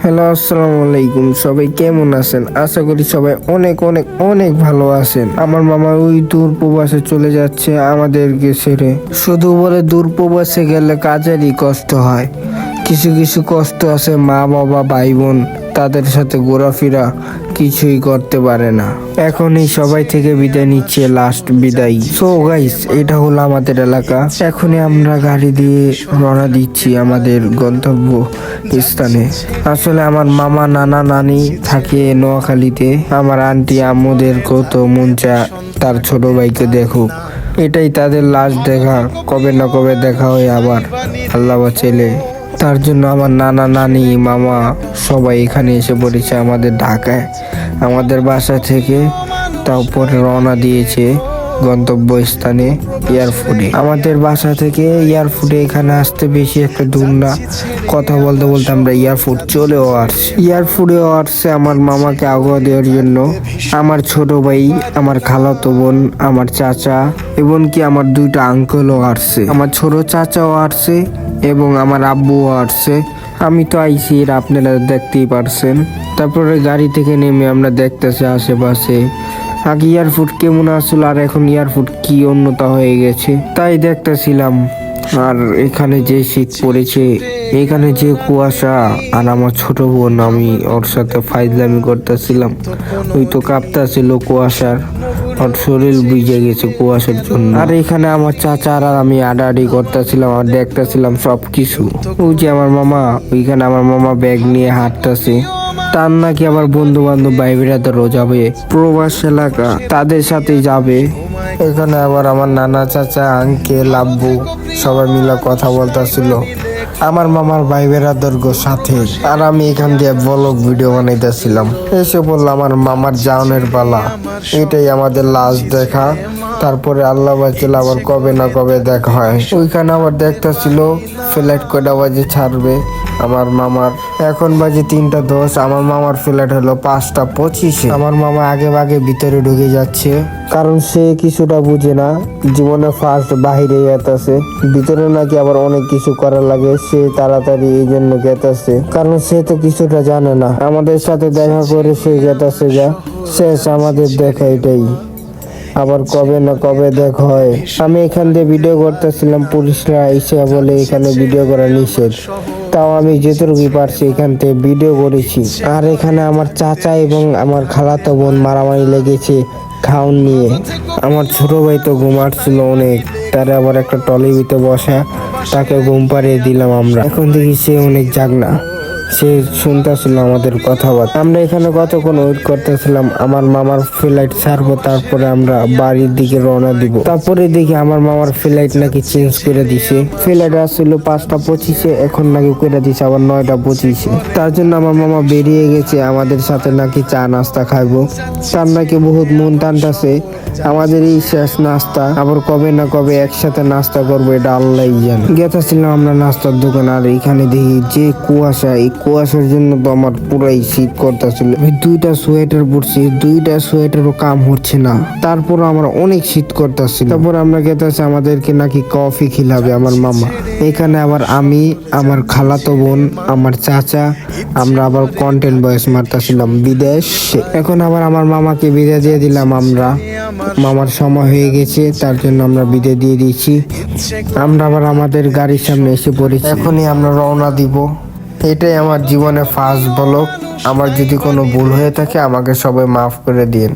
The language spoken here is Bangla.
হ্যালো, আসসালামু আলাইকুম। সবাই কেমন আছেন? আশা করি সবাই অনেক অনেক অনেক ভালো আছেন। আমার মামা ওই দূর প্রবাসে চলে যাচ্ছে আমাদেরকে ছেড়ে। শুধু বলে দূর প্রবাসে গেলে কাজেরই কষ্ট হয়। কিছু কিছু কষ্ট আছে, মা বাবা ভাই বোন তাদের সাথে ঘোরাফেরা কিছুই করতে পারে না। এখনই সবাই থেকে বিদায় নিচ্ছে, লাস্ট বিদায়। সো গাইস, এটা হলো আমাদের এলাকা। এখনই আমরা গাড়ি দিয়ে রওনা দিচ্ছি আমাদের গন্তব্য স্থানে। আসলে আমার মামা নানা নানি থাকে নোয়াখালীতে। আমার আন্টি আম্মুদের কত মন চায় তার ছোট ভাইকে দেখুক। এটাই তাদের লাস্ট দেখা, কবে না কবে দেখা হয় আবার, আল্লাহ বাঁচাইলে। তার জন্য আমার নানা নানি মামা সবাই এখানে এসে পড়েছে আমাদের ঢাকায়, আমাদের বাসা থেকে। তারপরে রওনা দিয়েছে গন্তব্য স্থানে এয়ারপোর্টে। আমাদের বাসা থেকে এয়ারপোর্টে এখানে আসতে বেশি একটা দূর না। কথা বলতে বলতে আমরা এয়ারপোর্ট চলেও আসছি। এয়ারপোর্টেও আসছে আমার মামাকে আগুয়া দেওয়ার জন্য আমার ছোট ভাই, আমার খালাতো বোন, আমার চাচা, এমনকি আমার দুইটা আঙ্কেলও আসছে। আমার ছোট চাচাও আসছে এবং আমার আব্বুও আসছে। আমি তো আইছি, এর আপনারা দেখতেই পারছেন। তারপরে গাড়ি থেকে নেমে আমরা দেখতেছি আশেপাশে আগে এয়ারপোর্ট কেমন আসলো আর এখন এয়ারপোর্ট কি উন্নত হয়ে গেছে তাই দেখতেছিলাম। আর এখানে যে শীত পড়েছে, এখানে যে কুয়াশা, আর আমার ছোট বোন, আমি ওর সাথে ফাইজলামি করতেছিলাম। ওই তো কাঁপতেছিল কুয়াশার, ওর শরীর ভিজে গেছে কুয়াশার জন্য। আর এখানে আমার চাচা আর আমি আডাআডি করতেছিলাম আর দেখতেছিলাম সবকিছু। ওই যে আমার মামা, ওইখানে আমার মামা ব্যাগ নিয়ে হাঁটতেছে। তার নাকি আবার বন্ধু বান্ধব ভাই বেড়াতেও যাবে, প্রবাস এলাকা, তাদের সাথে যাবে। এখানে আবার আমার নানা চাচা আঙ্কেল আব্বু সবাই মিলে কথা বলতেছিল আমার মামার ভাই বেড়াদের সাথে। আর আমি এখান দিয়ে ব্লগ ভিডিও বানাইতেছিলাম। এসে বললাম আমার মামার জানের পালা, এটাই আমাদের লাস্ট দেখা। তারপরে আল্লাহ বাঁচাল আবার কবে না কবে দেখা হয়। ওইখানে আবার দেখতেছিল ফ্লাইট কয়টা বাজে ছাড়বে আমার মামার। এখন বাজে 3:10। আমার মামার ফ্লাইট হলো 5:25। আমার মামা আগে ভাগে ভিতরে ঢুকে যাচ্ছে, কারণ সে কিছুটা বুঝে না। জীবনে ফার্স্ট বাহিরে যেতেছে, ভিতরে নাকি আবার অনেক কিছু করার লাগে। সে তাড়াতাড়ি এই জন্য গেতেছে, কারণ সে তো কিছুটা জানে না। আমাদের সাথে দেখা করে সে গেতেছে, যা শেষ আমাদের দেখা এটাই। আবার কবে না কবে দেখা হয়। আমি এখান দিয়ে ভিডিও করতেছিলাম, পুলিশরা এসে বলে এখানে ভিডিও করা নিষেধ। তাও আমি যেটুকু পারছি এখান থেকে ভিডিও করেছি। আর এখানে আমার চাচা এবং আমার খালাতো বোন মারামারি লেগেছে খাউন নিয়ে। আমার ছোট ভাই তো ঘুমাচ্ছিল অনেক, তারে আবার একটা টলি ভিতরে বসা, তাকে ঘুম পাড়িয়ে দিলাম আমরা। এখন দেখি সে অনেক জাগনা, সে শুনতেছিল আমাদের কথাবার্তা। আমরা এখানে কতক্ষণ ওয়েট করতেছিলাম আমার মামার ফ্লাইট ছাড়বো, তারপরে আমরা বাড়ির দিকে রওনা দিব। তারপরে দেখি আমার মামার ফ্লাইট নাকি চেঞ্জ করে দিছে। ফ্লাইট আসছিল 5:25, এখন নাকি করে দিছে আবার 9:25। তার জন্য আমার মামা বেরিয়ে গেছে আমাদের সাথে নাকি চা নাস্তা খাইবো। তার নাকি বহুত মন টানতেছে আমাদের এই শেষ নাস্তা, আবার কবে না কবে একসাথে নাস্তা করবো, এটা আল্লাহই জানে। গেছিলাম আমরা নাস্তার দোকান, আর এখানে দেখি যে কুয়াশা, এই কুয়াশার জন্য তো আমার পুরাই শীত করতেছিল। আমি 2টা সোয়েটার পরছি, 2টা সোয়েটারও কাম হচ্ছে না, তারপর আমার অনেক শীত করতেছিল। তারপর আমরা গেতেছি আমাদেরকে নাকি কফি খিলাবে আমার মামা। এখানে আবার আমি, আমার খালাতো বোন, আমার চাচা, আমরা আবার কন্টেন্ট ভয়েস মারতেছিলাম বিদেশ। এখন আবার আমার মামাকে বিদায় দিয়ে দিলাম আমরা। মামার সময় হয়ে গেছে, তার জন্য আমরা বিদায় দিয়ে দিয়েছি। আমরা আবার আমাদের গাড়ির সামনে এসে পড়েছি, এখনই আমরা রওনা দিব। এটাই আমার জীবনে ফার্স্ট ব্লগ। আমার যদি কোনো ভুল হয়ে থাকে আমাকে সবাই মাফ করে দিন।